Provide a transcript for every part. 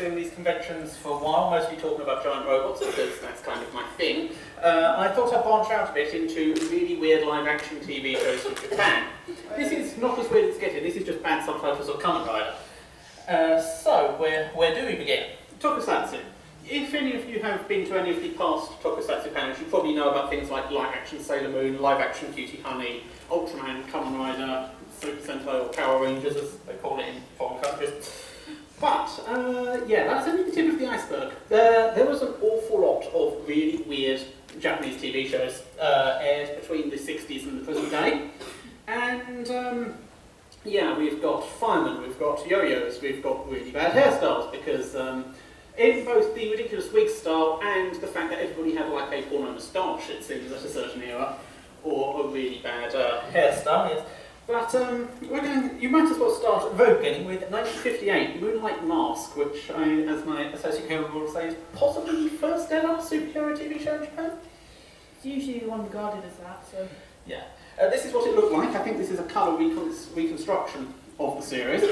doing these conventions for a while, mostly talking about giant robots, because that's kind of my thing. I thought I'd branch out a bit into really weird live-action TV shows from Japan. This is not as weird as it's getting, this is just bad subtitles of Kamen Rider. So, where do we begin? Tokusatsu. If any of you have been to any of the past Tokusatsu panels, you probably know about things like live-action Sailor Moon, live-action Cutie Honey, Ultraman, Kamen Rider, Super Sentai or Power Rangers as they call it in foreign countries. But, yeah, that's only the tip of the iceberg. There was an awful lot of really weird Japanese TV shows aired between the 60s and the present day. And, yeah, we've got firemen, we've got yo-yos, we've got really bad hairstyles, because in both the ridiculous wig style and the fact that everybody had like a porno moustache, it seems, at a certain era, or a really bad hairstyle, yes. But you might as well start at the very beginning with 1958, Moonlight Mask, which, as my associate hero will say, is possibly the first ever superhero TV show in Japan. It's usually the one regarded as that, so... Yeah. This is what it looked like. I think this is a colour reconstruction of the series.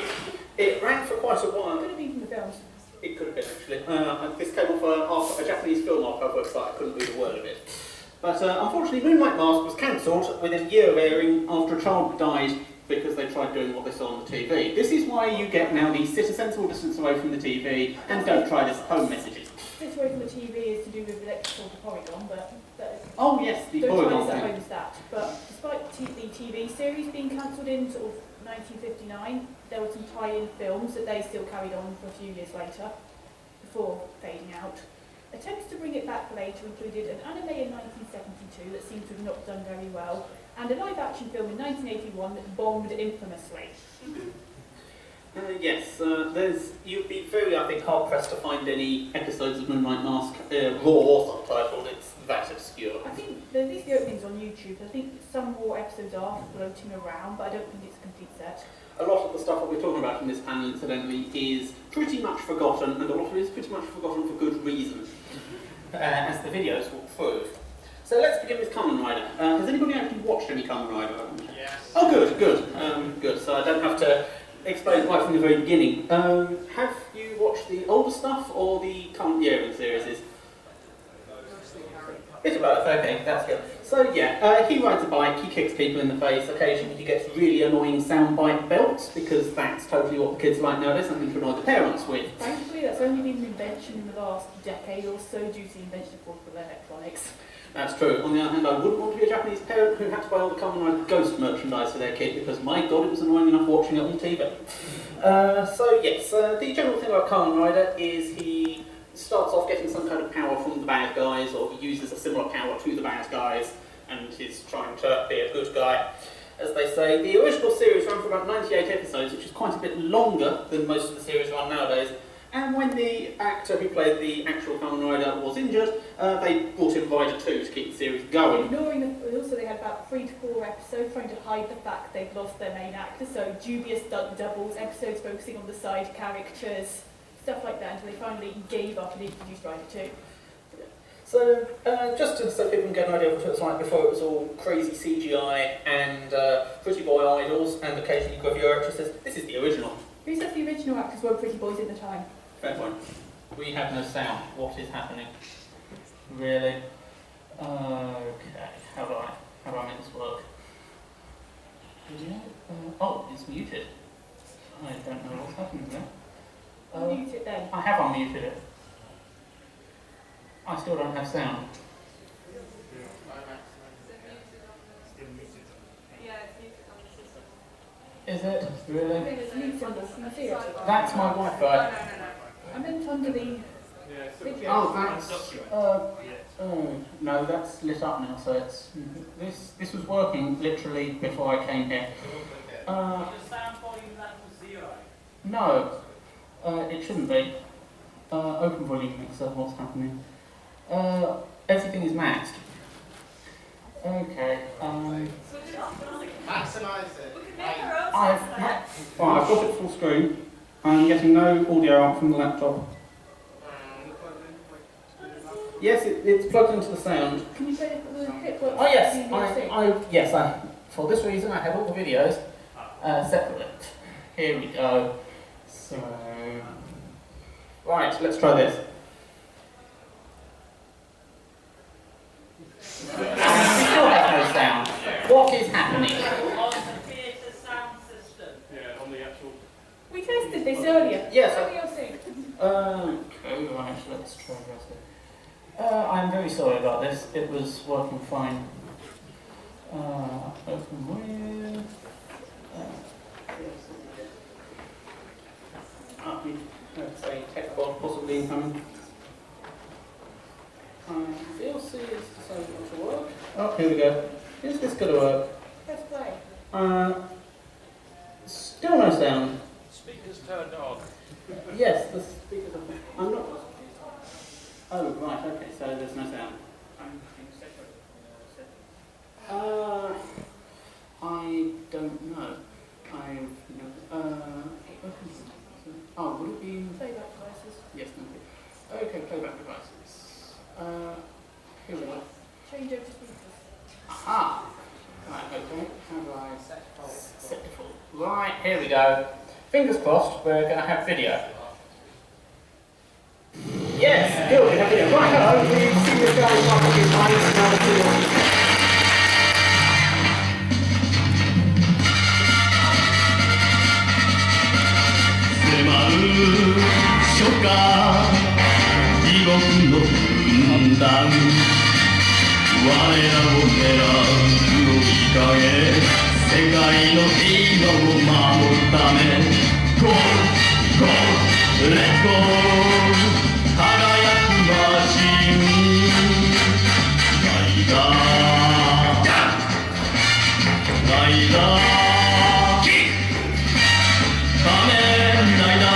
It ran for quite a while. It could have been from the films. It could have been, actually. This came off a Japanese film archive website. I couldn't read a word of it. But unfortunately, Moonlight Mask was cancelled within a year of airing after a child died because they tried doing what they saw on the TV. This is why you get now the sit a sensible distance away from the TV and don't try this at home messages. Sit away from the TV is to do with electrical to Polygon, but... Oh yes, the Polygon Polygon thing. thing. Don't try this at home that. But despite the TV series being cancelled in sort of 1959, there were some tie-in films that they still carried on for a few years later, before fading out. Attempts to bring it back later included an anime in 1972 that seemed to have not done very well, and a live-action film in 1981 that bombed infamously. Yes, you'd be very, I think, hard-pressed to find any episodes of Moonlight Mask raw or subtitled. It's that obscure. I think there are these openings on YouTube. I think some more episodes are floating around, but I don't think it's a complete set. A lot of the stuff that we're talking about in this panel, incidentally, is pretty much forgotten, and a lot of it is pretty much forgotten for good reason, as the videos walk through. So let's begin with Kamen Rider. Has anybody actually watched any Kamen Rider? Yes. Oh, good, good, good. So I don't have to explain right from the very beginning. Have you watched the older stuff or the current year series? It's both, okay, that's good. So yeah, he rides a bike, he kicks people in the face, occasionally he gets really annoying soundbite belts, because that's totally what the kids like nowadays, something to annoy the parents with. Thankfully, that's only been an invention in the last decade or so due to the invention of portable electronics. That's true. On the other hand, I wouldn't want to be a Japanese parent who had to buy all the Kamen Rider Ghost merchandise for their kid, because my god, it was annoying enough watching it on TV. So yes, the general thing about Kamen Rider is he starts off getting some kind of power from the bad guys, or he uses a similar power to the bad guys, and he's trying to be a good guy, as they say. The original series ran for about 98 episodes, which is quite a bit longer than most of the series run nowadays. And when the actor who played the actual Kamen Rider was injured, they brought in Rider 2 to keep the series going. Also, they had about 3 to 4 episodes trying to hide the fact they'd lost their main actor, so dubious stunt doubles, episodes focusing on the side characters, stuff like that, until they finally gave up and introduced Rider 2. So, just so people can get an idea of what it was like before, it was all crazy CGI and pretty boy idols and occasionally gravure actresses. This is the original. Who said the original actors were pretty boys at the time? Fair point. We have no sound. What is happening? Really? Okay. How do I make this work? Oh, it's muted. I don't know what's happening there. Unmute it then. I have unmuted it. I still don't have sound. Is it? Really? I think there's a mute symbol. Can you see it? That's my Wi-Fi. I meant under the video. Oh, that's... oh, no, that's lit up now, so it's... This was working literally before I came here. No, it shouldn't be. Open volume mixer, what's happening? Everything is maxed. Okay, Maximize it. I've got it full screen. I'm getting no audio out from the laptop. Yes, it's plugged into the sound. Can you say the clip? Oh yes, for this reason I have all the videos separately. Here we go. So, Right, let's try this. Still has no sound. What is happening? We tested this earlier. Yes. How are you seeing? Okay, right, let's try this. I'm very sorry about this. It was working fine. Open with... let's say tech bot possibly incoming. VLC is deciding not to work. Oh, here we go. Is this going to work? Press play. Still no sound. Speakers turned on. Yes, the speakers are... I'm not... Oh, right, okay, so there's no sound. I don't know. Oh, would it be... Playback devices. Yes, thank you. Okay, playback devices. Here we go. Change over to speakers. Aha! Right, okay. How do I set default? Right, here we go. Fingers crossed, we're going to have video. Yes, good, we have video. Right, hello, we've seen this guy in front of his eyes, now let's see what he's... 初夏地獄の軍団我らを照らす黒い影世界の平和を守るため Go! Go! Let's go! 輝くマシンライダーライダー仮面ライダー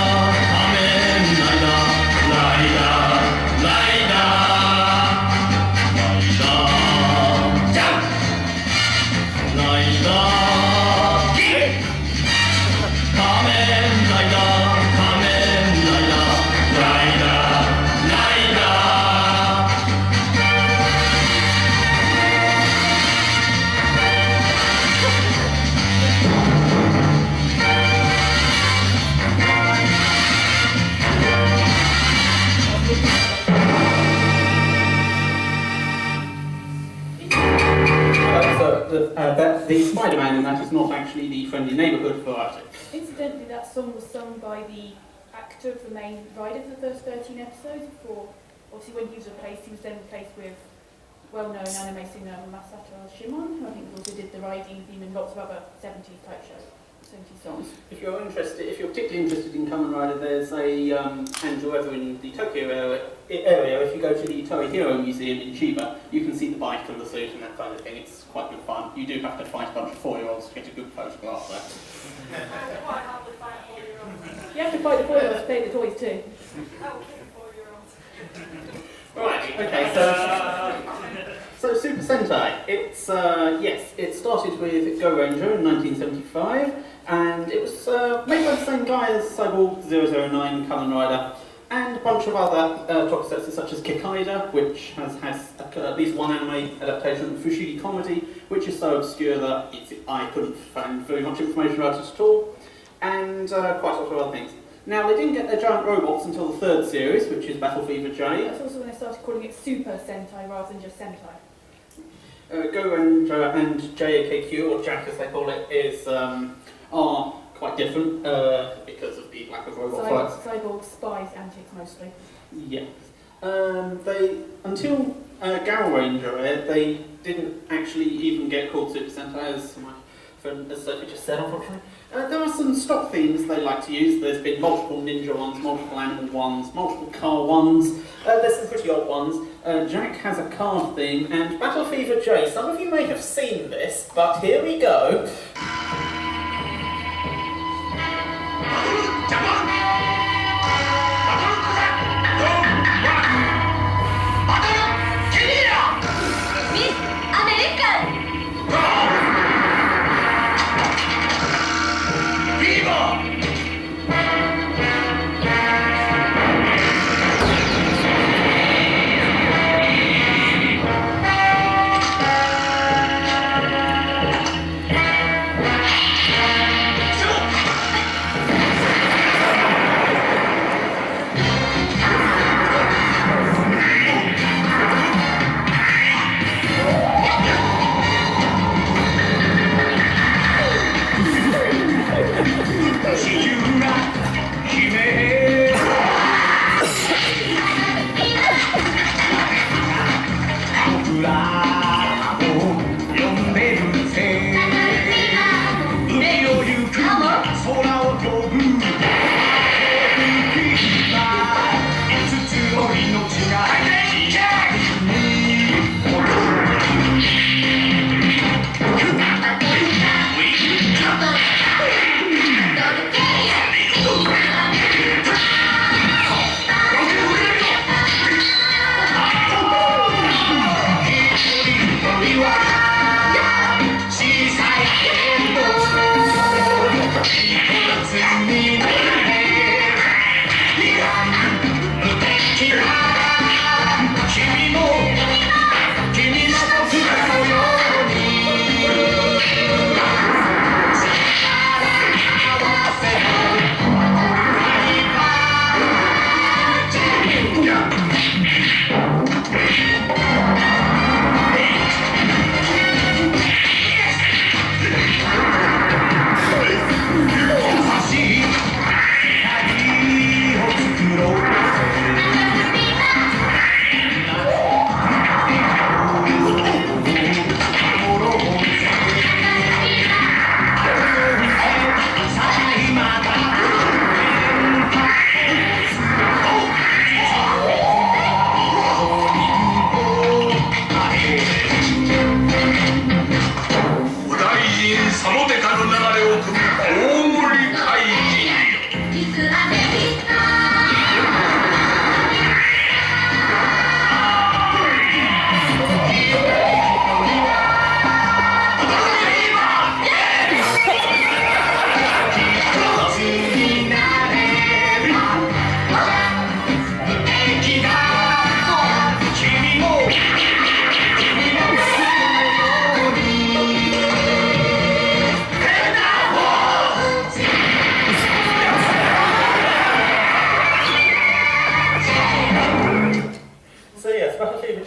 the Spider-Man, and that is not actually the Friendly Neighbourhood variety. Incidentally, that song was sung by the actor of the main rider for the first 13 episodes before, obviously when he was replaced, he was then replaced with well-known anime singer Masato Shimon, who I think also did the riding theme in lots of other 70s type shows. 70 songs. If you're particularly interested in Kamen Rider, there's a Andrew over in the Tokyo area. If you go to the Toei Hero Museum in Chiba, you can see the bike and the suit and that kind of thing. It's quite good fun. You do have to fight a bunch of 4-year-olds to get a good photograph there. You have to fight the 4-year-olds to play the toys too. Right, okay, so Super Sentai. It's, yes, it started with Go Ranger in 1975, and it was made by the same guy as Cyborg 009, Kamen Rider, and a bunch of other tokusatsu such as Kikaida, which has at least one anime adaptation, Fushigi Comedy, which is so obscure that I couldn't find very much information about it at all, and quite a lot of other things. Now, they didn't get their giant robots until the third series, which is Battle Fever J. That's also when they started calling it Super Sentai rather than just Sentai. Go and JAKQ, or Jack as they call it, are quite different because of the lack of robot fights. Cyborg spies antics mostly. Yes. Until Gal Ranger, they didn't actually even get called Super Sentai, as my friend Sophie just said, unfortunately. There are some stock themes they like to use. There's been multiple ninja ones, multiple animal ones, multiple car ones. There's some pretty odd ones. Jack has a card theme, and Battle Fever J. Some of you may have seen this, but here we go. Miss Amecon!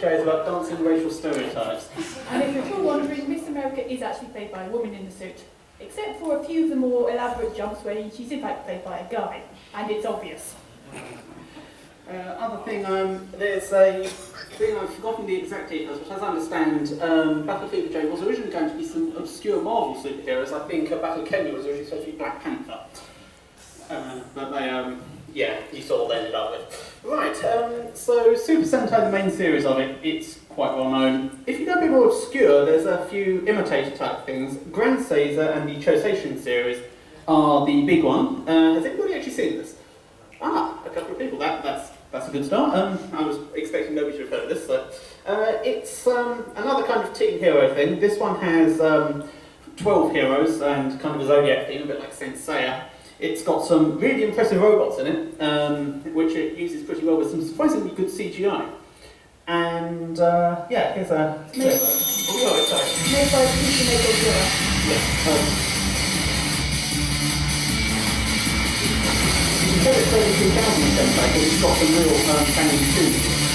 cliche is about dancing racial stereotypes. And if you're still wondering, Miss America is actually played by a woman in the suit, except for a few of the more elaborate jumps where she's in fact played by a guy, and it's obvious. Other thing, there's a thing, I've forgotten the exact details, but as I understand, Battle Fever J was originally going to be some obscure Marvel superheroes. I think Battle Kenya was originally supposed to be Black Panther. But they, yeah, you saw what they ended up with. Right, so Super Sentai, the main series of it, it's quite well known. If you go a bit more obscure, there's a few imitator type things. Grand Caesar and the Chosation series are the big one. Has anybody actually seen this? Ah, a couple of people. That's a good start. I was expecting nobody to have heard of this. So, it's another kind of team hero thing. This one has 12 heroes and kind of a zodiac theme, a bit like Saint Seiya. It's got some really impressive robots in it, which it uses pretty well with some surprisingly good CGI. And yeah, here's a. Made by You can tell it's early 2000 Sentai because it's got some real banging tunes.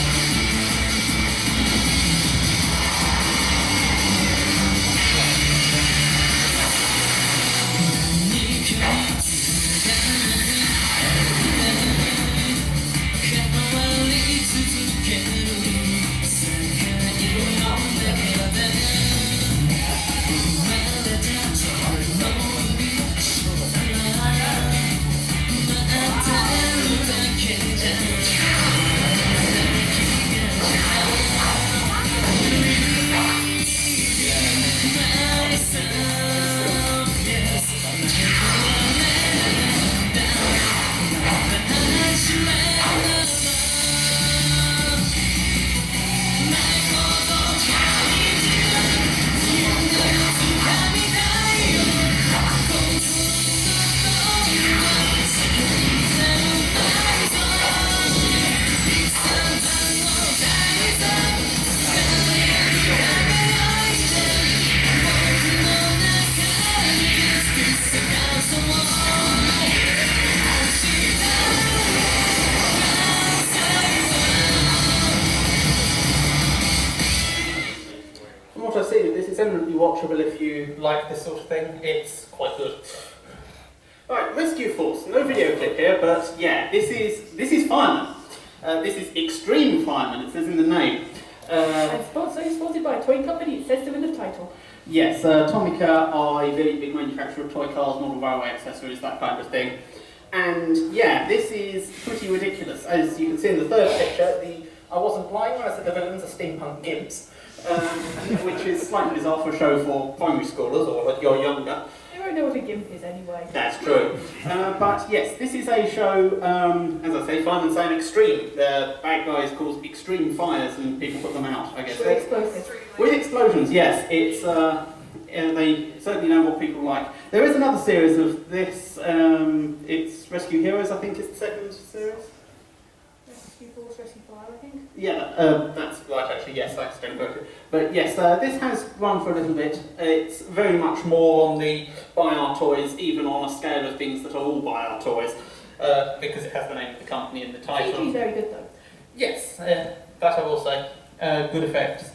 I've seen it, this is eminently watchable if you like this sort of thing. It's quite good. Right, Rescue Force. No video clip here, but yeah, this is fireman. This is extreme fireman. It says in the name. And sponsored by a toy company. It says so in the title. Yes, Tomica are a very big manufacturer of toy cars, model railway accessories, that kind of thing. And yeah, this is pretty ridiculous. As you can see in the third picture, I wasn't lying when I said the villains are steampunk gimps. Which is slightly bizarre for a show for primary schoolers or like you're younger. They won't know what a gimp is anyway. That's true. But yes, this is a show, as I say, Fireman saying extreme. The bad guy is called Extreme Fires and people put them out, I guess. With explosives. With explosions, yes. It's, they certainly know what people like. There is another series of this, it's Rescue Heroes, I think is the second series. Rescue Force, Rescue Fire, I think. Yeah, that's right actually, yes, I accidentally wrote it. But yes, this has run for a little bit. It's very much more on the buy our toys, even on a scale of things that are all buy our toys, because it has the name of the company in the title. CG is very good though. Yes, that I will say. Good effects.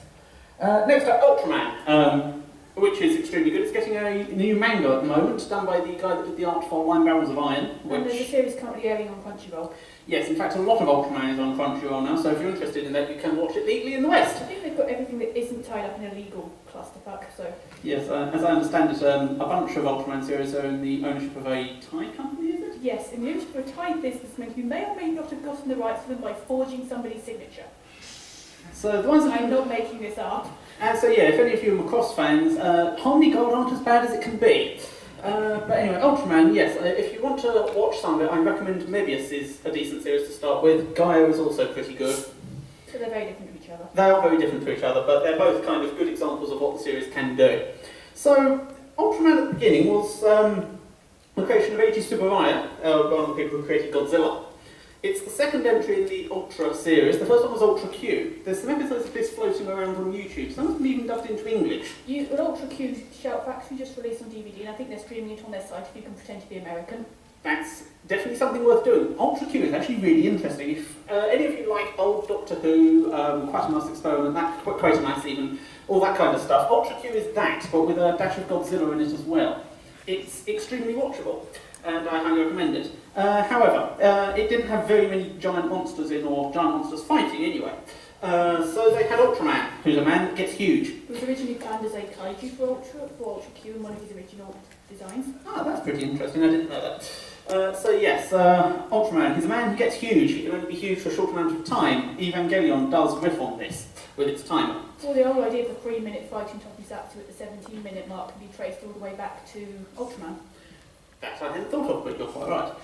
Next up, Ultraman, which is extremely good. It's getting a new manga at the moment, done by the guy that did the art for Wine Barrels of Iron. And there's a series currently airing on Crunchyroll. Yes, in fact, a lot of Ultraman is on Crunchyroll now, so if you're interested in that, you can watch it legally in the West. I think they've got everything that isn't tied up in a legal clusterfuck, so... Yes, as I understand it, a bunch of Ultraman series are in the ownership of a Thai company, is it? Yes, in the ownership of a Thai businessman who may or may not have gotten the rights to them by forging somebody's signature. So the ones that I'm not making this up. And so yeah, if any of you are Macross fans, Harmony Gold aren't as bad as it can be. But anyway, Ultraman, yes, if you want to watch some of it, I recommend Mebius is a decent series to start with. Gaio is also pretty good. So they're very different to each other. They are very different to each other, but they're both kind of good examples of what the series can do. So, Ultraman at the beginning was the creation of Eiji Tsuburaya, one of the people who created Godzilla. It's the second entry in the Ultra series. The first one was Ultra Q. There's some episodes of this floating around on YouTube. Some of them even dubbed into English. Ultra Q Shout Factory just released on DVD, and I think they're streaming it on their site if you can pretend to be American. that's definitely something worth doing. Ultra Q is actually really interesting. If any of you like old Doctor Who, Quatermass Experiment, Quatermass even, all that kind of stuff, Ultra Q is that, but with a dash of Godzilla in it as well. It's extremely watchable, and I highly recommend it. However, it didn't have very many giant monsters in, or giant monsters fighting anyway. So they had Ultraman, who's a man that gets huge. It was originally planned as a kaiju for Ultra Q in one of his original designs. Ah, that's pretty interesting, I didn't know that. So yes, Ultraman, he's a man who gets huge. He can only be huge for a short amount of time. Evangelion does riff on this with its timer. Well, the whole idea of the 3-minute fighting tokusatsu at the 17-minute mark can be traced all the way back to Ultraman. That I hadn't thought of, but you're quite right.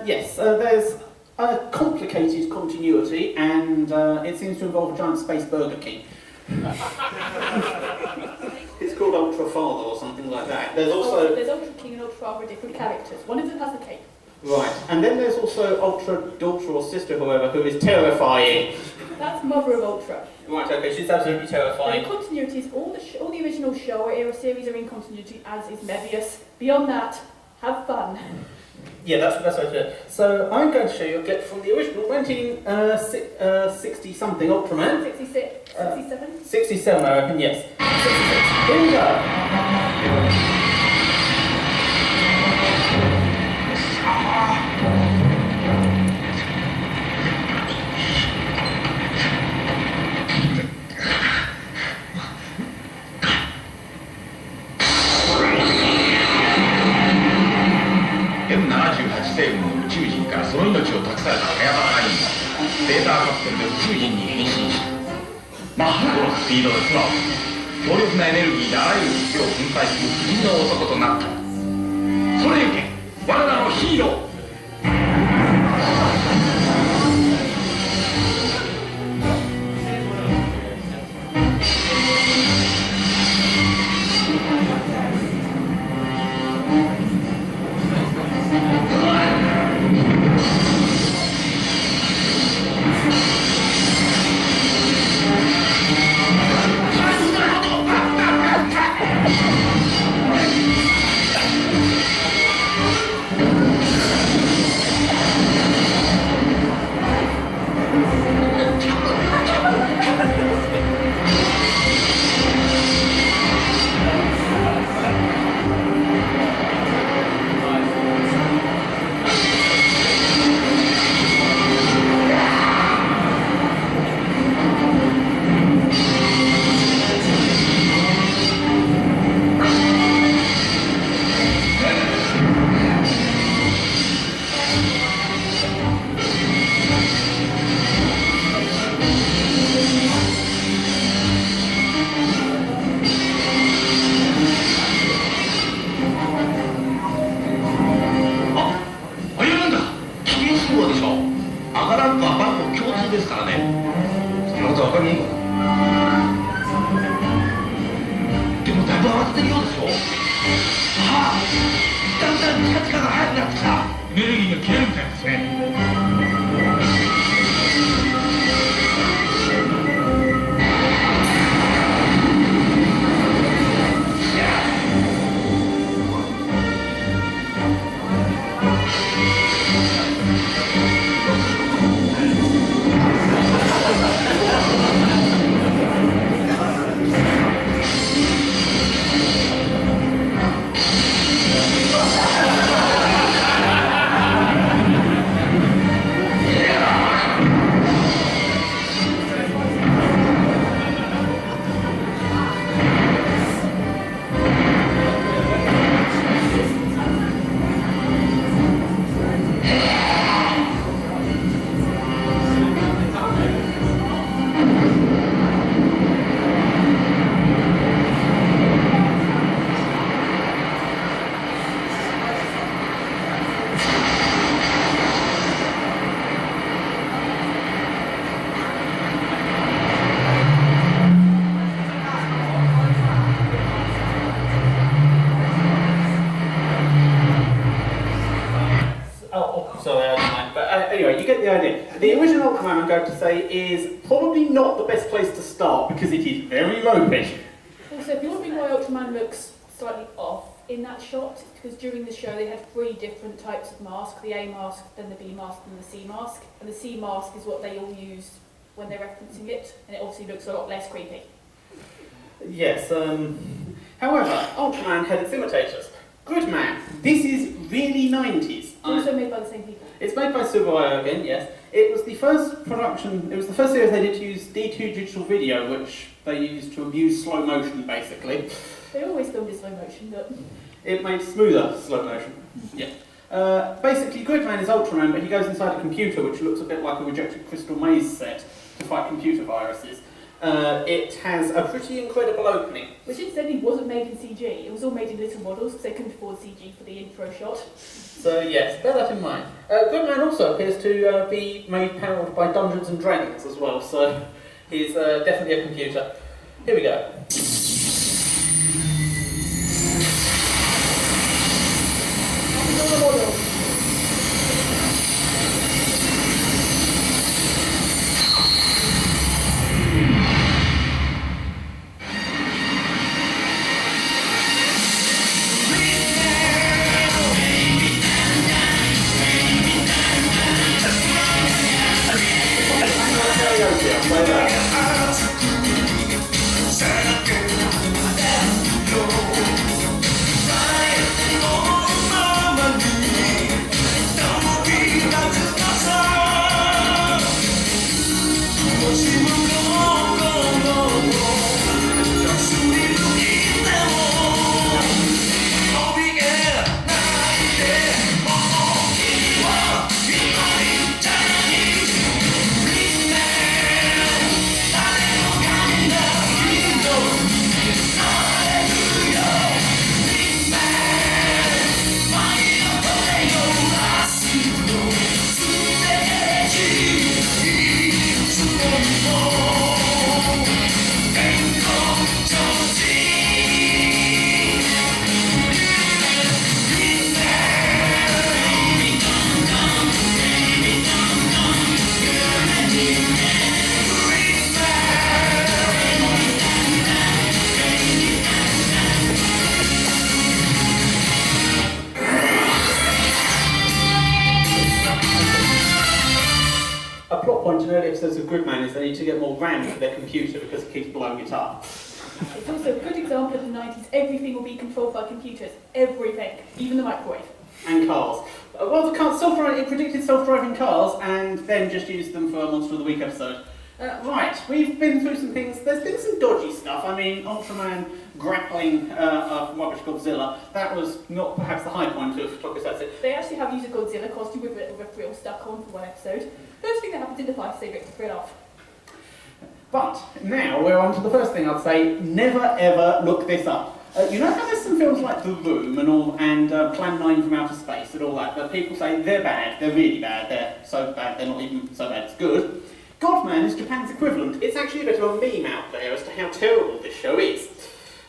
Yes, there's a complicated continuity, and it seems to involve a giant space Burger King. It's called Ultra Father or something like that. There's also... There's Ultra King and Ultra Father are different characters. One of them has a cape. Right, and then there's also Ultra Daughter or Sister, whoever, who is terrifying. That's Mother of Ultra. Right, okay, she's absolutely terrifying. The continuities, all the original Showa era series are in continuity, as is Mebius. Beyond that, have fun. Yeah, that's the best way to do it. So I'm going to show you a clip from the original 1960-something Ultraman. 66, 67? 67, I reckon, yes. 66. Here we go. 西部の宇宙人からその命を託された早場隊員がデータカプセルで宇宙人に変身しマッハ5のスピードで空を飛び強力なエネルギーであらゆる敵を粉砕する不死の男となったそれゆけ我らのヒーローThe original Ultraman, I'm going to say, is probably not the best place to start because it is very ropey. Also, if you're wondering why Ultraman looks slightly off, in that shot, because during the show they had 3 different types of mask, the A mask, then the B mask, and the C mask. And the C mask is what they all use when they're referencing it, and it obviously looks a lot less creepy. Yes, however, Ultraman had its imitators. Gridman, this is really 90s. Also made by the same people. It's made by Super Sentai again, yes. It was the first production, it was the first series they did to use D2 digital video, which they used to abuse slow motion, basically. They always filmed in slow motion, but... It made smoother slow motion. Yeah. Basically, Gridman is Ultraman, but he goes inside a computer, which looks a bit like a rejected Crystal Maze set to fight computer viruses. It has a pretty incredible opening. Which incidentally wasn't made in CG. It was all made in little models because they couldn't afford CG for the intro shot. So yes, bear that in mind. Gridman also appears to be made powered by Dungeons and Dragons as well, so he's definitely a computer. Here we go. Episodes of Gridman is they need to get more RAM for their computer because it keeps blowing it up. It's also a good example of the 90s. Everything will be controlled by computers. Everything. Even the microwave. And cars. Well, it predicted self-driving cars and then just used them for a Monster of the Week episode. Right, we've been through some things. There's been some dodgy stuff. I mean, Ultraman grappling a rubbish Godzilla. That was not perhaps the high point of Tokusatsu. They actually have used a Godzilla costume with a frill stuck on for one episode. First thing that happens in the fight is they rip the frill off. But now we're on to the first thing I'd say. Never ever look this up. You know how there's some films like The Room and Plan 9 from Outer Space and all that, but people say they're bad, they're really bad, they're so bad, they're not even so bad it's good. Godman is Japan's equivalent. It's actually a bit of a meme out there as to how terrible this show is.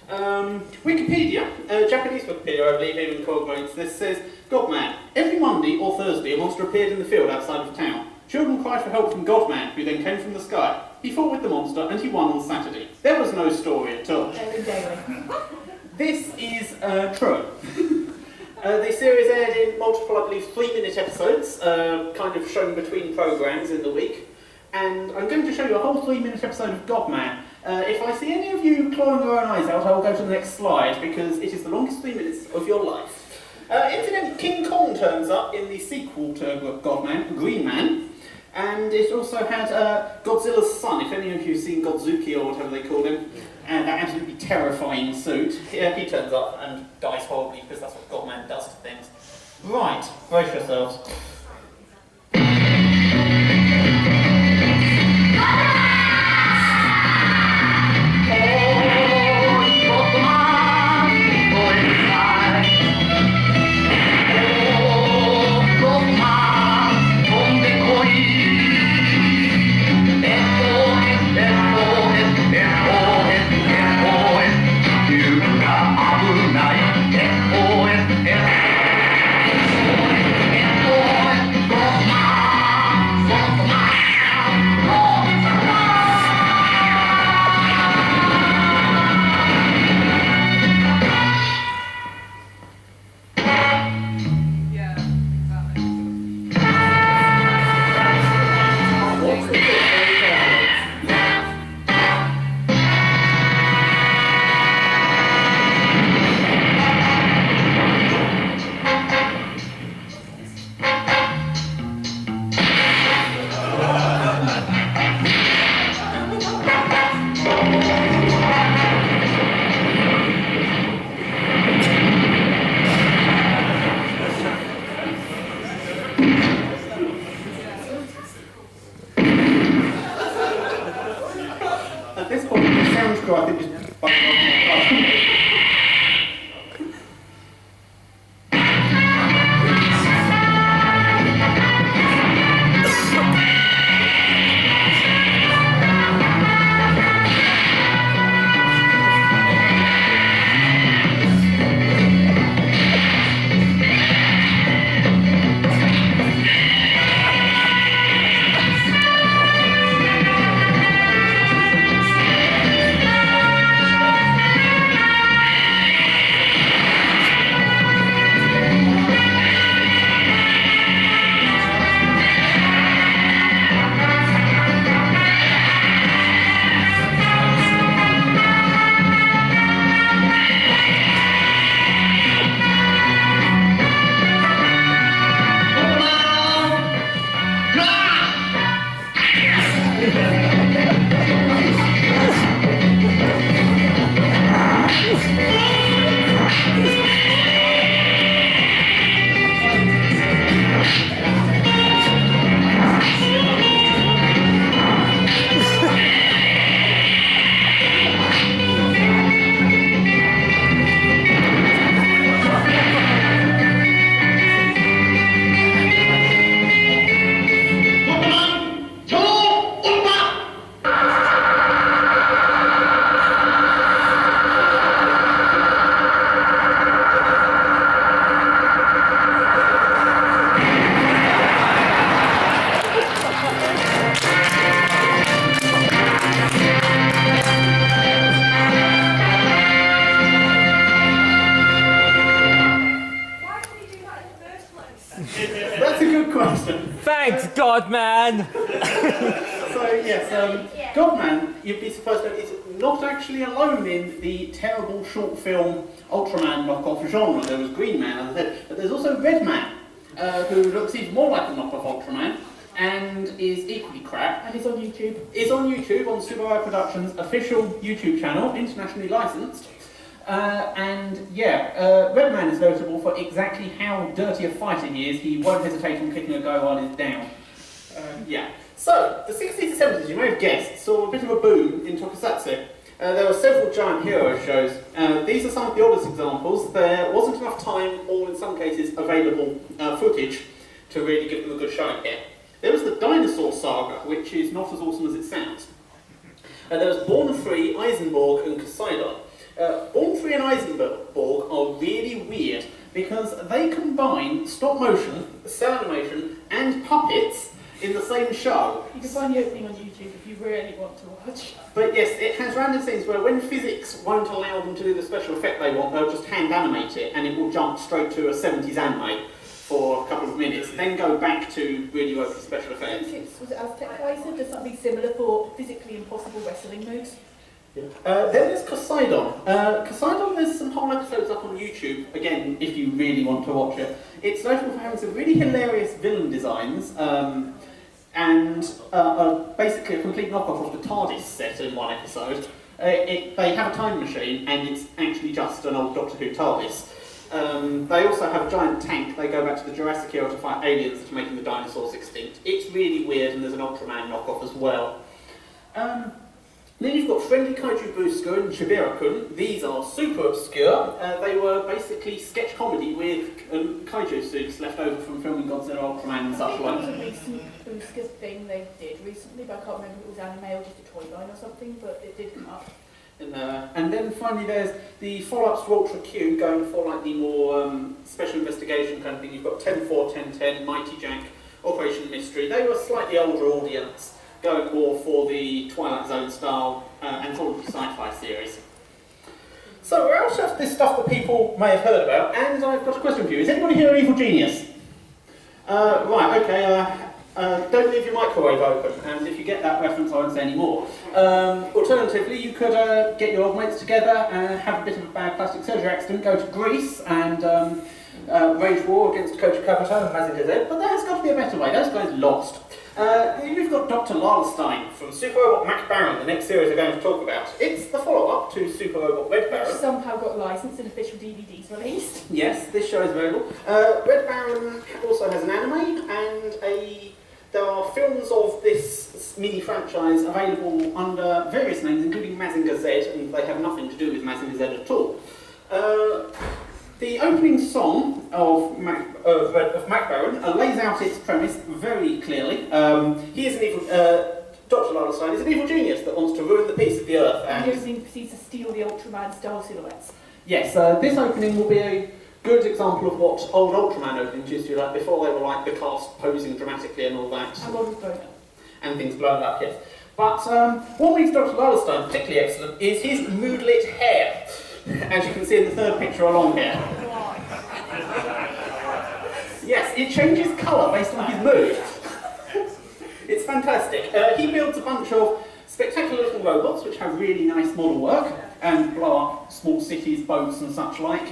Wikipedia, Japanese Wikipedia I believe even incorporates this, says, Godman, every Monday or Thursday a monster appeared in the field outside of town. Children cried for help from Godman, who then came from the sky. He fought with the monster and he won on Saturday. There was no story at all. This is true. The series aired in multiple, I believe, 3-minute episodes, kind of shown between programmes in the week. And I'm going to show you a whole 3-minute episode of Godman. If I see any of you clawing your own eyes out, I will go to the next slide because it is the longest 3 minutes of your life. Incidentally, King Kong turns up in the sequel to Godman, Green Man. And it also had Godzilla's son, if any of you have seen Godzuki or whatever they call him, and that absolutely terrifying suit. He turns up and dies horribly because that's what Godman does to things. Right, brace yourselves. SOS sure I think it's bugging off my car. That's a good question. Thanks, Godman! So yes, Godman, you'd be supposed to, is not actually alone in the terrible short film Ultraman knockoff genre. There was Green Man, as I said, but there's also Red Man, who looks even more like a knockoff Ultraman, and is equally crap. And it's on YouTube. It's on YouTube, on Super Sentai Productions' official YouTube channel, internationally licensed. Red Man is notable for exactly how dirty a fighter he is. He won't hesitate on kicking a guy while he's down. So, the 60s and 70s, you may have guessed, saw a bit of a boom in tokusatsu. There were several giant hero shows. These are some of the oldest examples. There wasn't enough time, or in some cases, available footage to really give them a good showing here. There was the Dinosaur Saga, which is not as awesome as it sounds. There was Born Free, Eisenborg, and Poseidon. Born Free and Eisenborg are really weird because they combine stop motion, cell animation, and puppets in the same show. You can find the opening on YouTube if you really want to watch. But yes, it has random scenes where when physics won't allow them to do the special effect they want, they'll just hand animate it and it will jump straight to a 70s anime for a couple of minutes, then go back to really working special effects. Was it Aztec Kaiser? Does something similar for physically impossible wrestling moves? Yeah. Then there's Poseidon. Poseidon, there's some whole episodes up on YouTube, again, if you really want to watch it. It's notable for having some really hilarious villain designs, and basically a complete knockoff of the TARDIS set in one episode. They have a time machine, and it's actually just an old Doctor Who TARDIS. They also have a giant tank. They go back to the Jurassic era to fight aliens that are making the dinosaurs extinct. It's really weird, and there's an Ultraman knockoff as well. Then you've got Friendly Kaiju Booster and Shibira-kun. These are super obscure. They were basically sketch comedy with kaiju suits left over from filming Godzilla, Ultraman and such like. It was a recent Booster thing they did recently, but I can't remember if it was anime or just a toy line or something, but it did come up. And then finally there's the follow-ups to Ultra Q, going for like the more special investigation kind of thing. You've got 10-4, 10-10, Mighty Jack, Operation Mystery. They were a slightly older audience, going more for the Twilight Zone style anthology sci-fi series. So we're out of this stuff that people may have heard about, and I've got a question for you. Is anybody here an evil genius? Right, okay, don't leave your microwave open, and if you get that reference I won't say any more. Alternatively, you could get your old mates together and have a bit of a bad plastic surgery accident, go to Greece and wage war against Coach Capito and Mazin Dezed, but there's got to be a better way. Those guys lost. You've got Dr. Lalstein from Super Robot Mac Baron, the next series we're going to talk about. It's the follow-up to Super Robot Red Baron. Which somehow got licensed and official DVDs released. Yes, this show is available. Red Baron also has an anime and a There are films of this mini franchise available under various names, including Mazinger Z, and they have nothing to do with Mazinger Z at all. The opening song of Mac Baron lays out its premise very clearly. He is an evil, Dr. Lilestein is an evil genius that wants to ruin the peace of the earth. And the opening proceeds to steal the Ultraman style silhouettes. Yes, this opening will be a good example of what old Ultraman openings used to be like before they were like the cast posing dramatically and all that. And models blown up. And things blown up, yes. But what makes Dr. Lilestein particularly excellent is his moodlit hair. As you can see in the third picture along here. Yes, it changes colour based on his mood. It's fantastic. He builds a bunch of spectacular little robots which have really nice model work and blow up small cities, boats and such like.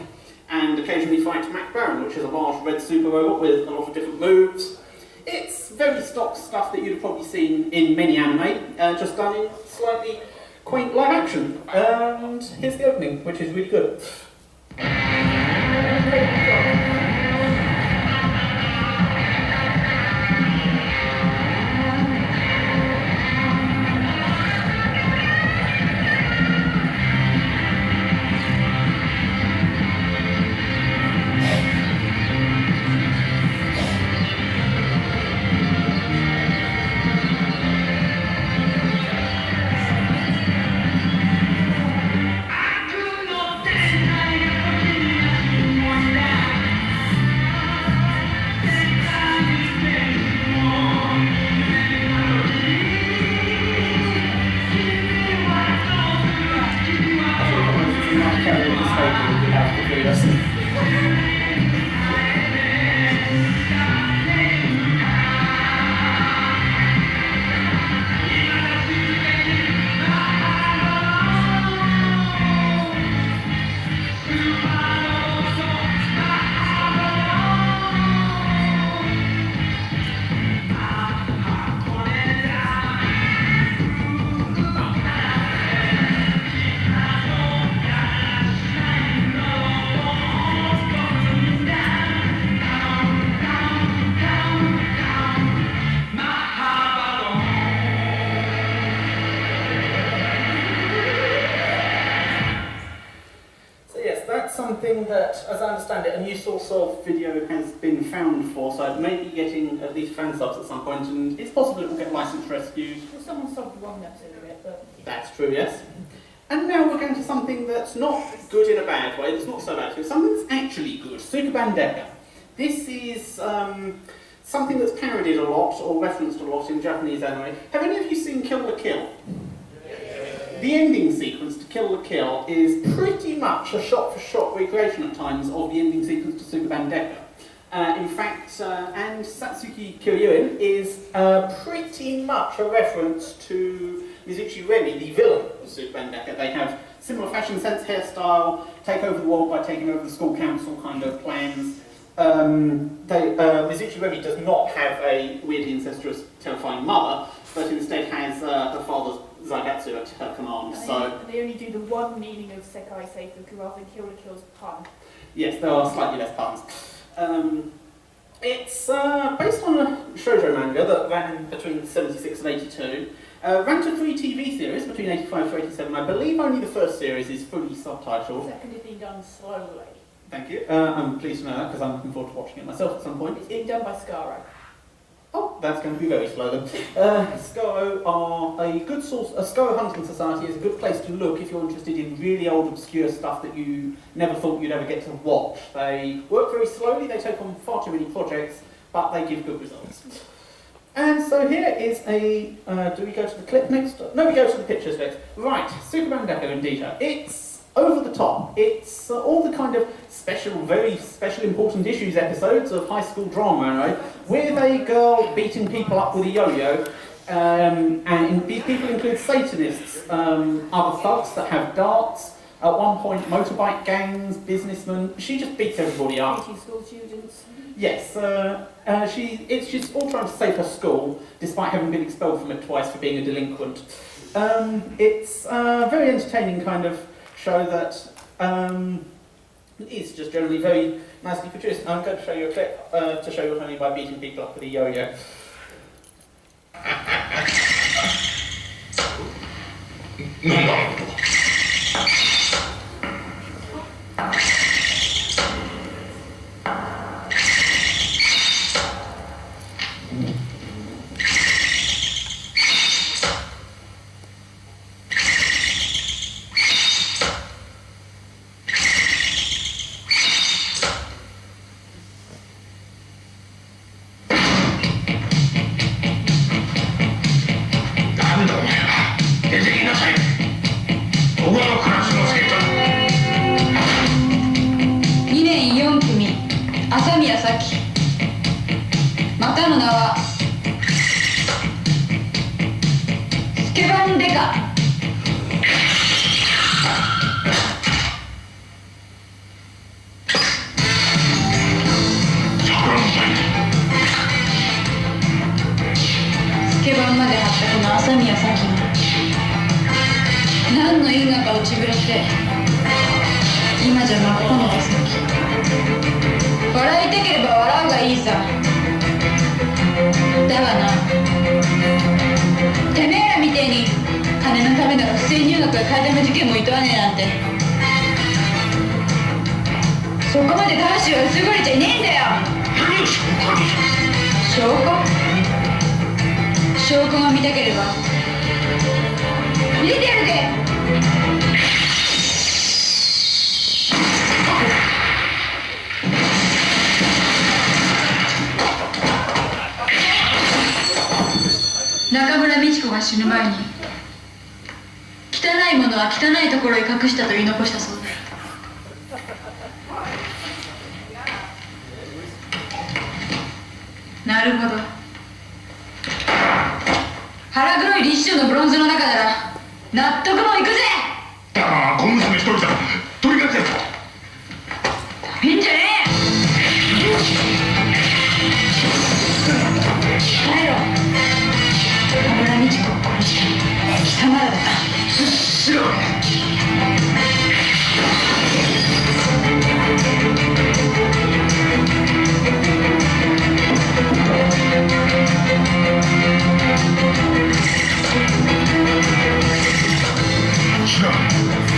And occasionally fight Mac Baron, which is a large red super robot with a lot of different moves. It's very stock stuff that you'd have probably seen in many anime, just done in slightly quaint live action. And here's the opening, which is really good. Something that, as I understand it, a new source of video has been found for, so it may be getting at least fan subs at some point, and it's possible it will get license rescued. Well, someone subbed one episode of it, but... That's true, yes. And now we're going to something that's not good in a bad way, it's not so bad, it's something that's actually good, Super Bandeka. This is something that's parodied a lot, or referenced a lot in Japanese anime. Have any of you seen Kill la Kill? The ending sequence to Kill la Kill is pretty much a shot-for-shot recreation at times of the ending sequence to Super Bandeka. In fact, and Satsuki Kyoryuin is pretty much a reference to Mizuchi Remi, the villain of Super Bandeka. They have similar fashion sense, hairstyle, take over the world by taking over the school council kind of plans. Mizuchi Remi does not have a weirdly incestuous, terrifying mother, but instead has her father's Zaigatsu at her command. And they only do the one meaning of Sekai Seifuku rather than Kill la Kill's pun. Yes, there are slightly less puns. It's based on a shoujo manga that ran between 76 and 82. Ran to 3 TV series between 85 to 87. I believe only the first series is fully subtitled. The second is being done slowly. Thank you. I'm pleased to know that because I'm looking forward to watching it myself at some point. It's being done by Scaro. Oh, that's going to be very slow then. Scaro are a good source. A Scaro Hunting Society is a good place to look if you're interested in really old, obscure stuff that you never thought you'd ever get to watch. They work very slowly, they take on far too many projects, but they give good results. And so here is a... do we go to the clip next? No, we go to the pictures next. Right, Super Bandeka in detail. It's over the top. It's all the kind of special, very special important issues episodes of high school drama, right? With a girl beating people up with a yo-yo, and these people include Satanists, other thugs that have darts, at one point motorbike gangs, businessmen. She just beats everybody up. Teaching school students. Yes, she's all trying to save her school, despite having been expelled from it twice for being a delinquent. It's a very entertaining kind of show that is just generally very nicely produced. I'm going to show you a clip to show you what I mean by beating people up with a yo-yo. なんだあのことなんだお前ら出てきなさい。ここのクラスの生徒2年4組朝宮咲またの名はスケバンデカ。桜の才スケバンまで張ったこの朝宮咲が何の因果か落ちぶれて今じゃ真っ赤の手先。笑いたければ笑うがいいさ。だがな、てめえらみてえに金のためなら不正入学や替え玉事件もいとわねえなんてそこまで魂は薄汚れちゃいねえんだよ。何を証拠に証拠が見たければ見てやるぜ。中村美智子が死ぬ前に汚いものは汚いところへ隠したと言い残したそうだ。なるほど。腹黒い立志のブロンズの中なら納得もいくぜ。だが小娘一人じゃ取り返せ。いいんじゃねえ。帰ろう。中村美智子を殺した貴様らだ。知らん。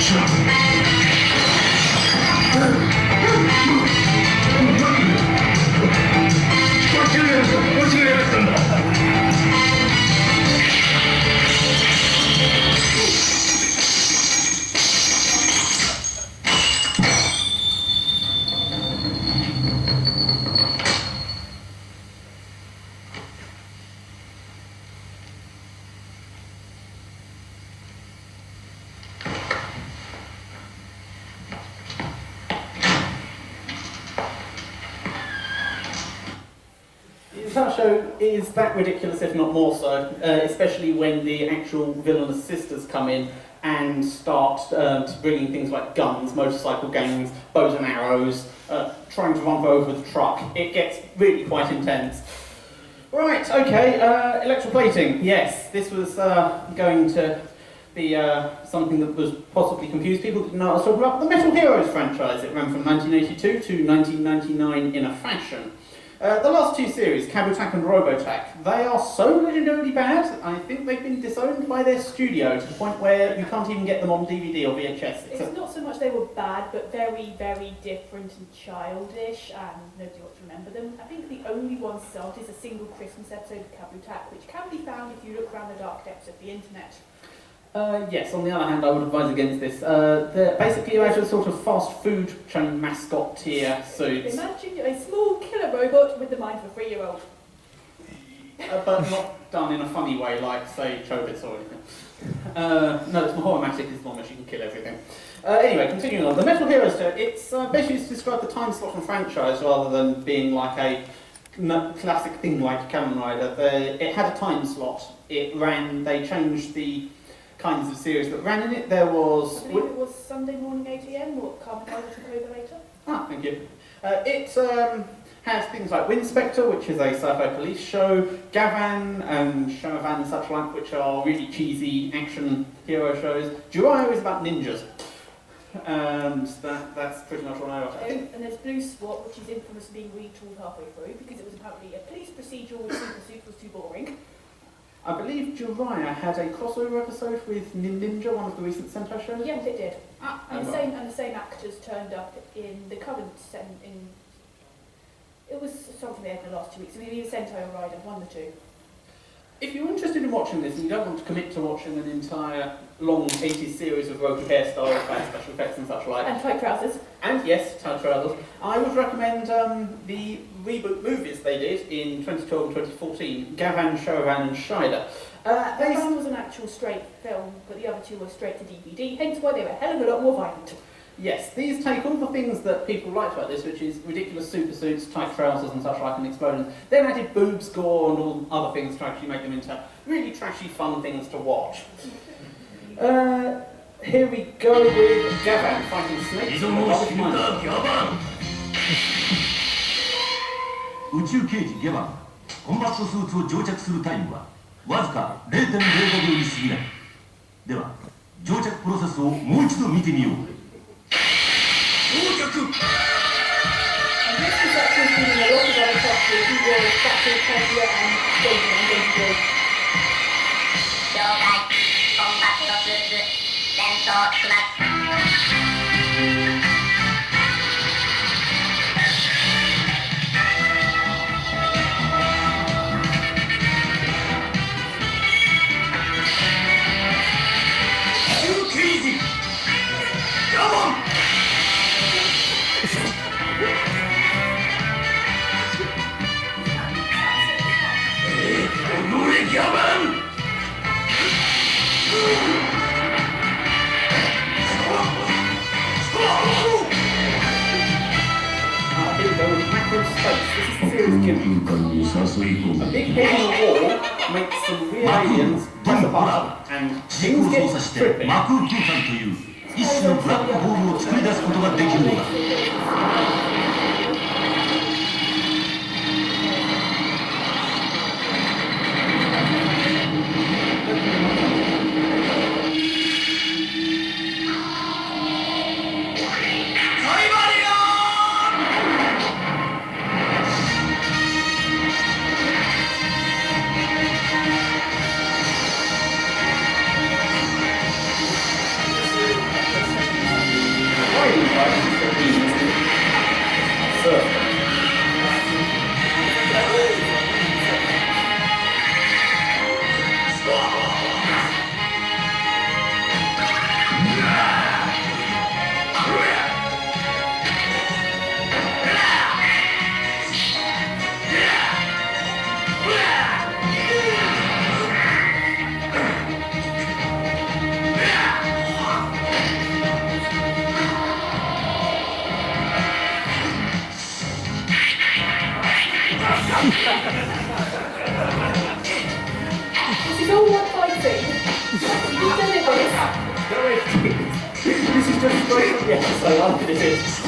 知らん。That show is that ridiculous, if not more so, especially when the actual villainous sisters come in and start bringing things like guns, motorcycle gangs, bows and arrows, trying to run over the truck. It gets really quite intense. Right, okay, electroplating. Yes, this was going to be something that was possibly confused. People didn't know what I was talking about. The Metal Heroes franchise. It ran from 1982 to 1999 in a fashion. The last two series, Kabutak and Robotak, they are so legendarily bad, I think they've been disowned by their studio to the point where you can't even get them on DVD or VHS. It's not so much they were bad, but very, very different and childish, and nobody wants to remember them. I think the only one still is a single Christmas episode of Kabutak, which can be found if you look around the dark depths of the internet. Yes, on the other hand, I would advise against this. They're basically you a sort of fast food chain mascot tier suits. Imagine a small killer robot with the mind of a 3-year-old. But not done in a funny way, like, say, Chobits or anything. No, it's Mahomatic as long as you can kill everything. Anyway, continuing on. The Metal Heroes, it's basically to describe the time slot and franchise rather than being like a classic thing like Kamen Rider. It had a time slot. It ran, they changed the kinds of series that ran in it. There was... I believe it was Sunday morning 8 AM, or Kamen Rider took over later. Ah, thank you. It has things like Winspector, which is a sci-fi police show, Gavan and Shamavan and such like, which are really cheesy action hero shows. Jurayo is about ninjas. And that's pretty much what I watch. And there's Blue Swat, which is infamously being retooled halfway through, because it was apparently a police procedural with super suits was too boring. I believe Jiraiya had a crossover episode with Ninja, one of the recent Sentai shows. Yes, it did. And right. the same actors turned up in the current it was something they had in the last 2 weeks. Either Sentai or Rider, one of the two. If you're interested in watching this and you don't want to commit to watching an entire long 80s series of ropey hairstyles, special effects and such like, And tight trousers. and yes, tight trousers, I would recommend the reboot movies they did in 2012 and 2014, Gavan, Shovan and Shida. One was an actual straight film, but the other two were straight to DVD, hence why they were a hell of a lot more violent. Yes, these take all the things that people liked about this, which is ridiculous super suits, tight trousers and such like, and explosions, then added boobs, gore and all other things to actually make them into really trashy, fun things to watch. Here we go with Gavan fighting snakes. 宇宙刑事ゲバンコンバットスーツを乗着するタイムはわずか 0.05 秒に過ぎない。では乗着プロセスをもう一度見てみよう。乗着 And this is actually feeling a lot of other costumes, who were Battle Casual and Danger and Danger. 了解コンバットスーツ戦闘します A big head in the wall makes some real aliens press a button and things get trippy. マクー空間という一種のブラックホールを作り出すことができるのだ。This is all one fighting. You've done it, this. This is just straight from the episode, I think it is.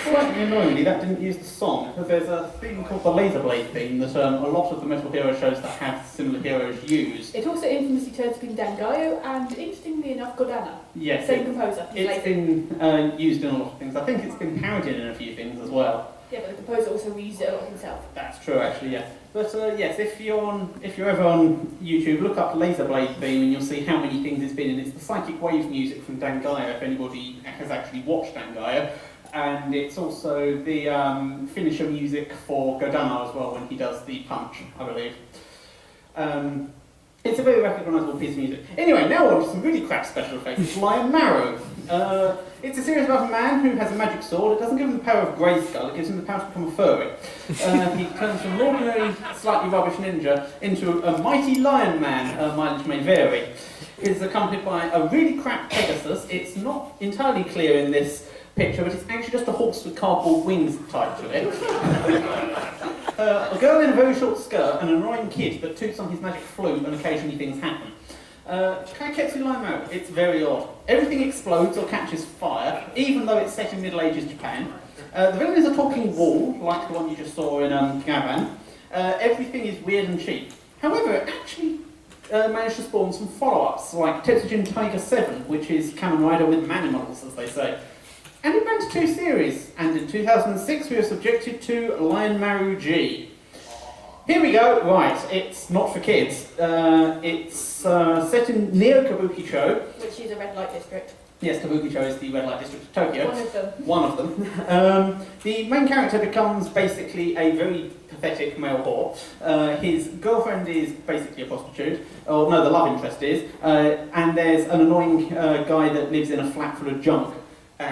Slightly annoyingly, that didn't use the song, because there's a thing called the Laser Blade theme that a lot of the Metal Hero shows that have similar heroes use. It also infamously turns up in Dangayo and, interestingly enough, Godana. Yes, Same composer. it's been used in a lot of things. I think it's been parodied in a few things as well. Yeah, but the composer also reused it a lot himself. That's true, actually, yeah. But yes, if you're ever on YouTube, look up Laser Blade theme and you'll see how many things it's been in. It's the Psychic Wave music from Dangayo, if anybody has actually watched Dangayo. And it's also the finisher music for Godana as well when he does the punch, I believe. It's a very recognisable piece of music. Anyway, now on to some really crap special effects. Lion Marrow. It's a series about a man who has a magic sword. It doesn't give him the power of Grayskull, it gives him the power to become a furry. He turns from an ordinary, slightly rubbish ninja into a mighty lion man, mileage may vary. It's accompanied by a really crap Pegasus. It's not entirely clear in this picture, but it's actually just a horse with cardboard wings tied to it. A girl in a very short skirt, and an annoying kid that toots on his magic flute and occasionally things happen. Kaiketsu Lion Marrow, it's very odd. Everything explodes or catches fire, even though it's set in Middle Ages Japan. The villain is a talking wall, like the one you just saw in Gavan. Everything is weird and cheap. However, it actually managed to spawn some follow-ups, like Tetsujin Tiger 7, which is Kamen Rider with manimals, as they say. And it ran to 2 series, and in 2006 we were subjected to Lion Marrow G. Here we go, right, it's not for kids. It's set in near Kabukicho. Which is a red light district. Yes, Kabukicho is the red light district of Tokyo. One of them. The main character becomes basically a very pathetic male whore. His girlfriend is basically a prostitute, or no, the love interest is, and there's an annoying guy that lives in a flat full of junk.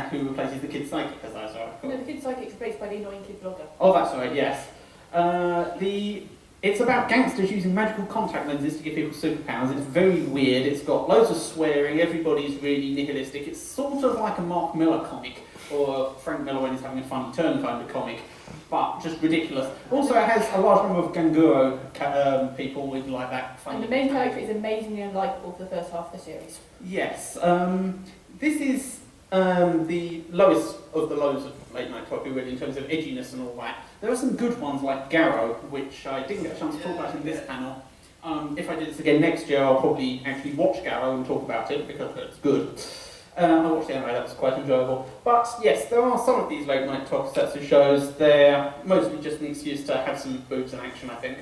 Who replaces the kid psychic, as I saw. No, the kid psychic is replaced by the annoying kid blogger. Oh, that's right, yes. It's about gangsters using magical contact lenses to give people superpowers. It's very weird. It's got loads of swearing. Everybody's really nihilistic. It's sort of like a Mark Millar comic, or Frank Miller when he's having a funny turn kind of comic, but just ridiculous. Also, it has a large number of Ganguro people with like that funny. And the main character is amazingly unlikable for the first half of the series. Yes. This is the lowest of the lows of late night Toku, really, in terms of edginess and all that. There are some good ones like Garrow, which I didn't get a chance to talk about in this panel. If I did this again next year, I'll probably actually watch Garrow and talk about it because it's good. I watched the anime, that was quite enjoyable. But yes, there are some of these late night tokusatsu shows. They're mostly just an excuse to have some boobs and action, I think.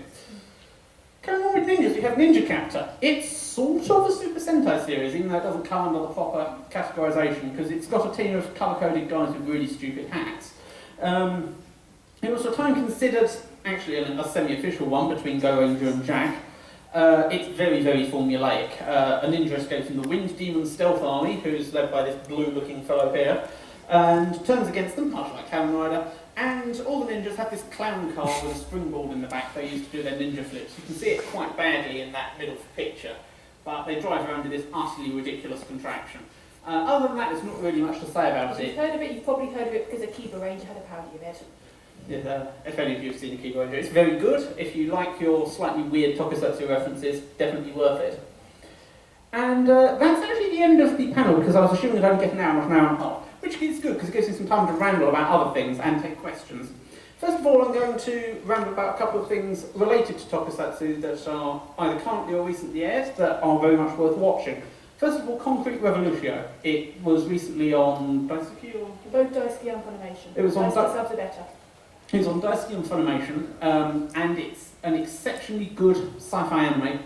Going on with ninjas, we have Ninja Captor. It's sort of a Super Sentai series, even though it doesn't come under the proper categorisation, because it's got a team of colour-coded guys with really stupid hats. It was for a time considered, actually, a semi-official one between Go Ranger and Jack. It's very, very formulaic. A ninja escapes from the Wind Demon Stealth Army, who's led by this blue-looking fellow here, and turns against them, much like Kamen Rider. And all the ninjas have this clown car with a springboard in the back they use to do their ninja flips. You can see it quite badly in that middle picture, but they drive around in this utterly ridiculous contraption. Other than that, there's not really much to say about If it. you've heard of it, you've probably heard of it because Akiba Ranger had a parody of it. If any of you have seen Akiba Ranger, it's very good. If you like your slightly weird tokusatsu references, definitely worth it. And that's actually the end of the panel, because I was assuming I'd only get an hour and a half. Which is good, because it gives me some time to ramble about other things and take questions. First of all, I'm going to ramble about a couple of things related to tokusatsu that are either currently or recently aired that are very much worth watching. First of all, Concrete Revolution. It was recently on Daisuke or... Both Daisuke and Funimation. It was on Daisuke subs are better. It's on Daisuke on Funimation, and it's an exceptionally good sci-fi anime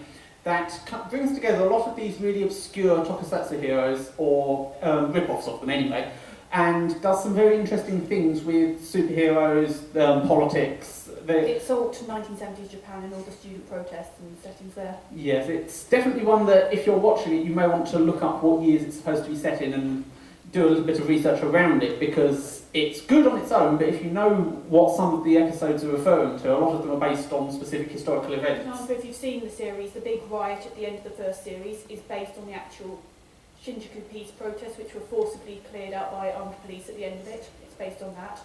that brings together a lot of these really obscure tokusatsu heroes, or rip-offs of them anyway, and does some very interesting things with superheroes, politics. It's sold to 1970s Japan and all the student protests and settings there. Yes, it's definitely one that if you're watching it, you may want to look up what years it's supposed to be set in and do a little bit of research around it, because it's good on its own, but if you know what some of the episodes are referring to, a lot of them are based on specific historical For events. example, if you've seen the series, the big riot at the end of the first series is based on the actual Shinjuku peace protests, which were forcibly cleared out by armed police at the end of it. It's based on that.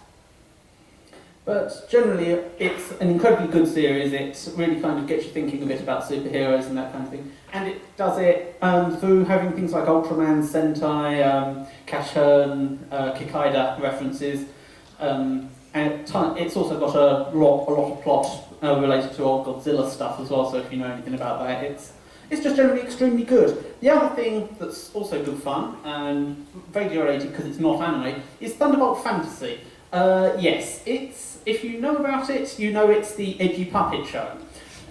But generally, it's an incredibly good series. It really kind of gets you thinking a bit about superheroes and that kind of thing. And it does it through having things like Ultraman, Sentai, Kashern, Kikaida references. And it's also got a lot of plot related to old Godzilla stuff as well, so if you know anything about that, it's just generally extremely good. The other thing that's also good fun, and vaguely related because it's not anime, is Thunderbolt Fantasy. Yes, if you know about it, you know it's the edgy puppet show.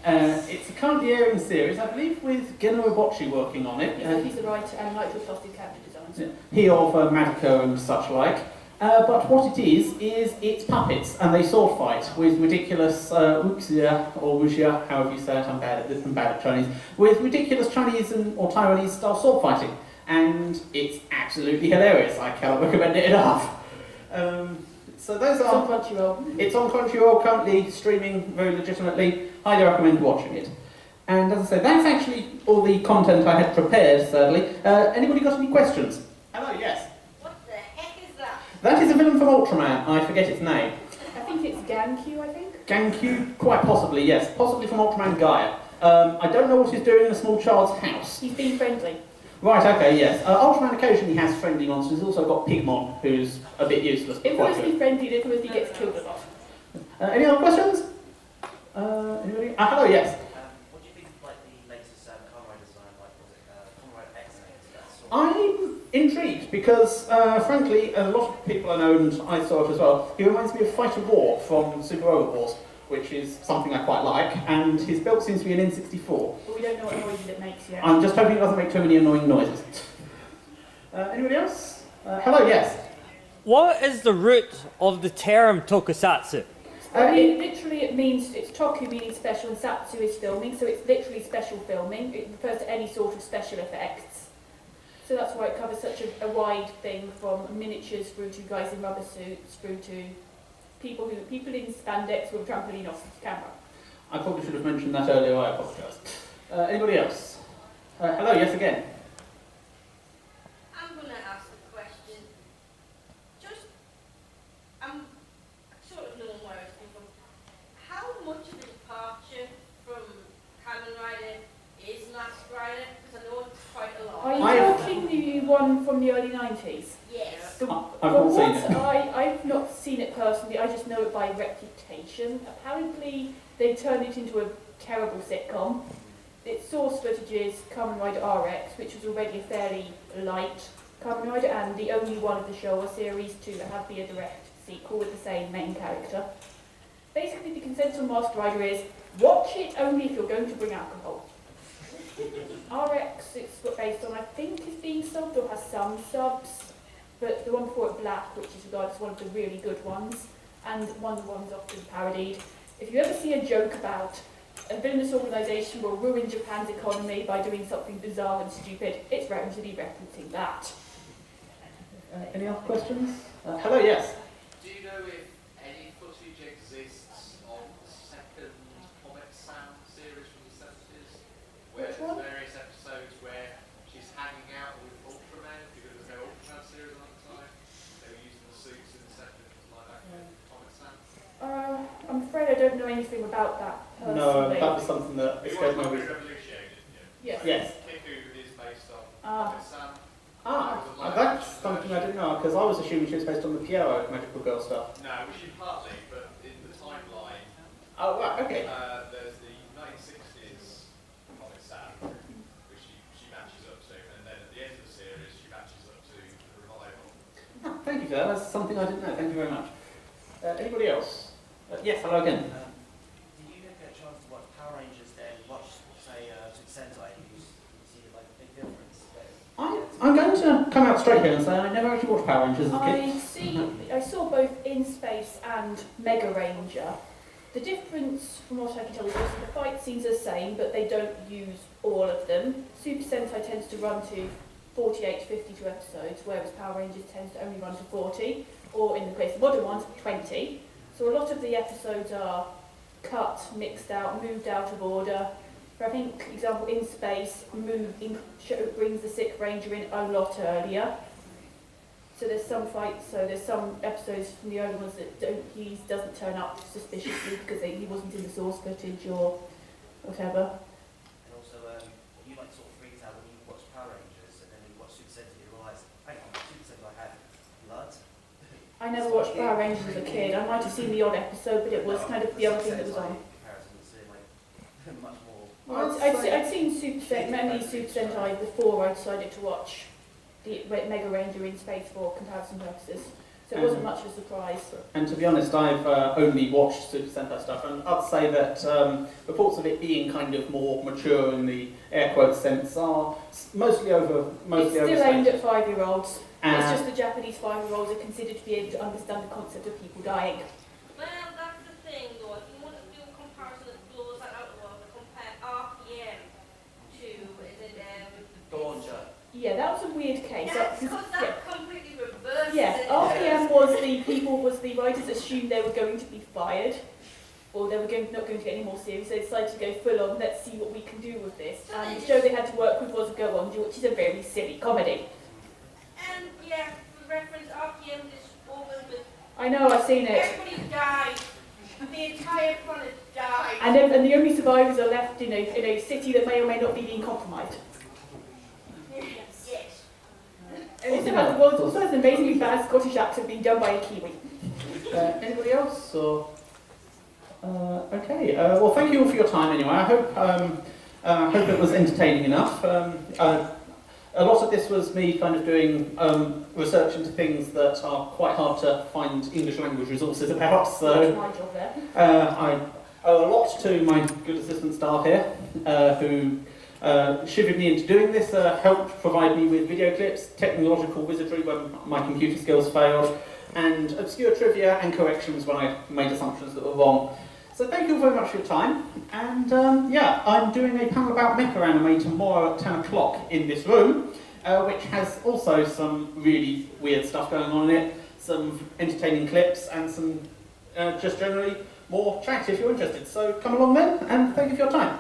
It's a currently airing series, I believe, with Geno Obochi working on it. He's the writer and writer of Plastic Character Designs. He of Madoka and such like. But what it is it's puppets, and they sword fight with ridiculous wuxia or wuxia, however you say it. I'm bad at this. I'm bad at Chinese. With ridiculous Chinese or Taiwanese style sword fighting, and it's absolutely hilarious. I cannot recommend it enough. So those It's are. on Crunchyroll. It's on Crunchyroll, currently streaming very legitimately. Highly recommend watching it. And as I said, that's actually all the content I had prepared, sadly. Anybody got any questions? Hello, yes. What the heck is that? That is a villain from Ultraman. I forget its name. I think it's Gankyu, I think. Gankyu? Quite possibly, yes. Possibly from Ultraman Gaia. I don't know what he's doing in a small child's house. He's being friendly. Right, okay, yes. Ultraman occasionally has friendly monsters. He's also got Pigmon, who's a bit useless, but If quite he good. be friendly, little as he gets killed a lot. Any other questions? Anybody? Hello, yes. What do you think of like the latest Kamen Rider design, like was it Kamen Rider X? I'm intrigued because, frankly, a lot of people I know, and I saw it as well, he reminds me of Fighter War from Super Robot Wars, which is something I quite like, and his build seems to be an N64. But we don't know what noises it makes yet. I'm just hoping it doesn't make too many annoying noises. Anybody else? Hello, yes. What is the root of the term tokusatsu? It means, it's Toku meaning special and Satsu is filming, so it's literally special filming. It refers to any sort of special effects. So that's why it covers such a wide thing, from miniatures through to guys in rubber suits, through to people in spandex with a trampoline off the camera. I probably should have mentioned that earlier, I apologise. Anybody else? Hello, yes again. I'm going to ask a question. I'm sort of knowing where it's come from. How much of a departure from Kamen Rider is Last Rider? Because I know it's quite a lot. Are you talking the one from the early 90s? Yes. I've not seen it. I've not seen it personally, I just know it by reputation. Apparently they turned it into a terrible sitcom. Its source footage is Kamen Rider RX, which was already a fairly light Kamen Rider and the only one of the Showa series to have be a direct sequel with the same main character. Basically the consensus on Master Rider is, watch it only if you're going to bring alcohol. RX, it's based on, I think, is being subbed or has some subs, but the one before it, Black, which is regarded as one of the really good ones, and one of the ones often parodied. If you ever see a joke about a villainous organisation will ruin Japan's economy by doing something bizarre and stupid, it's regularly referencing that. Any other questions? Hello, yes. Do you know if any footage exists of the second Comic Sound series from the 70s? Where Which there's one? various episodes where she's hanging out with Ultraman, because there was no Ultraman series at the time. They were using the suits in the second like that Comic Sound. I'm afraid I don't know anything about that personally. No, that was something that It escaped was my Comic reason. Revolution, didn't you? Yes. Yes. Kiku is based on Ah. Comic Sound. That's something I didn't know, because I was assuming she was based on the Pierrot Magical Girl stuff. No, which is partly, but in the timeline, Oh, right, okay. there's the 1960s Comic Sound, which she matches up to, and then at the end of the series, she matches up to the revival. Thank you for that. That's something I didn't know. Thank you very much. Anybody else? Yes, hello again. Did you get a chance to watch Power Rangers then? Watch, say, Super Sentai? You see like a big difference there? I'm going to come out straight here and say I never actually watched Power Rangers as a kid. I saw both In Space and Mega Ranger. The difference, from what I can tell, is that the fight scenes are the same, but they don't use all of them. Super Sentai tends to run to 48 to 52 episodes, whereas Power Rangers tends to only run to 40, or in the case of modern ones, 20. So a lot of the episodes are cut, mixed out, moved out of order. For I think, example, In Space brings the Sick Ranger in a lot earlier. So there's some fights, so there's some episodes from the early ones that he doesn't turn up suspiciously because he wasn't in the source footage or whatever. And also, you like sort of freaked out when you watched Power Rangers and then you watched Super Sentai, you realised, hang on, Super Sentai had blood. I never watched Power Rangers as a kid. I might have seen the odd episode, but it was kind of the other thing that was on. Comparison, it's like much more. I'd seen many Super Sentai before I decided to watch the Mega Ranger In Space for comparison purposes. So it wasn't much of a surprise. And to be honest, I've only watched Super Sentai stuff, and I'd say that reports of it being kind of more mature in the air quotes sense are mostly over. It's still aimed at 5-year-olds. It's just the Japanese 5-year-olds are considered to be able to understand the concept of people dying. Well, that's the thing, though. If you want to do a comparison that blows that out of the world, compare RPM to Danger. Yeah, that was a weird case. Yeah, because that completely reversed Yeah, it. RPM was the writers assumed they were going to be fired, or they were not going to get any more series. They decided to go full on. Let's see what we can do with this. And the show they had to work with was Go On, which is a very silly comedy. And yeah, for reference, RPM is over with. I know, I've seen it. Everybody died. The entire planet died. And the only survivors are left in a city that may or may not be being compromised. Yes. And also has an amazingly bad Scottish accent being done by a Kiwi. Anybody else? Or okay. Well, thank you all for your time. Anyway, I hope it was entertaining enough. A lot of this was me kind of doing research into things that are quite hard to find English language resources about. So That's my job there. I owe a lot to my good assistant staff here, who shivered me into doing this, helped provide me with video clips, technological wizardry when my computer skills failed, and obscure trivia and corrections when I made assumptions that were wrong. So thank you very much for your time, and yeah, I'm doing a panel about mecha anime tomorrow at 10 o'clock in this room, which has also some really weird stuff going on in it, some entertaining clips, and some just generally more chat if you're interested. So come along then, and thank you for your time.